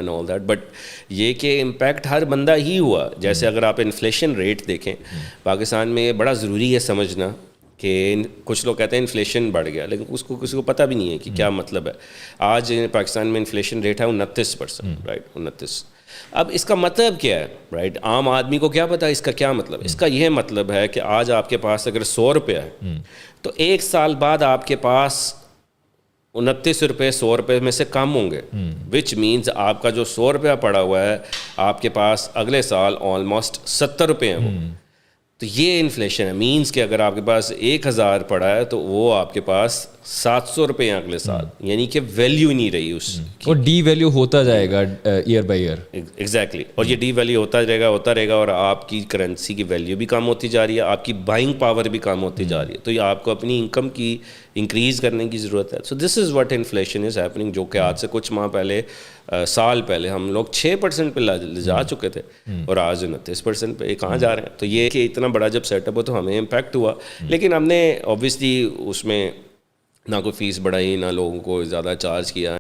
and all that, but یہ کہ impact ہر بندہ ہی ہوا. جیسے اگر آپ انفلیشن ریٹ دیکھیں پاکستان میں، یہ بڑا ضروری ہے سمجھنا کہ کچھ لوگ کہتے ہیں انفلیشن بڑھ گیا، لیکن اس کو کسی کو پتہ بھی نہیں ہے کہ کیا مطلب ہے. آج پاکستان میں انفلیشن ریٹ ہے 29%، رائٹ، 29. اب اس کا مطلب کیا ہے، رائٹ؟ عام آدمی کو کیا پتا اس کا کیا مطلب؟ اس کا یہ مطلب ہے کہ آج آپ کے پاس اگر 100 روپیہ ہے تو ایک سال بعد آپ کے پاس 29 روپے 100 روپے میں سے کم ہوں گے، وچ مینز آپ کا جو 100 روپیہ پڑا ہوا ہے آپ کے پاس اگلے سال آلموسٹ 70 روپے ہیں وہ. تو یہ انفلیشن ہے. مینز کہ اگر آپ کے پاس 1000 پڑا ہے تو وہ آپ کے پاس 700 روپے ہیں اگلے سال، یعنی کہ ویلیو نہیں رہی اس کی. اور ڈی ویلیو ہوتا جائے گا ایئر بائی ایئر. ایگزیکٹلی. اور یہ ڈی ویلیو ہوتا رہے گا اور آپ کی کرنسی کی ویلیو بھی کم ہوتی جا رہی ہے، آپ کی بائنگ پاور بھی کم ہوتی جا رہی ہے. تو یہ آپ کو اپنی انکم کی انکریز کرنے کی ضرورت ہے. So this is what inflation is happening, جو کہ آج سے کچھ ماہ پہلے، سال پہلے ہم لوگ 6% پہ جا چکے تھے اور آج 29% پہ کہاں جا رہے ہیں. تو یہ کہ اتنا بڑا جب سیٹ اپ ہو تو ہمیں امپیکٹ ہوا، لیکن ہم نے اوبویسلی اس میں نہ کوئی فیس بڑھائی، نہ لوگوں کو زیادہ چارج کیا.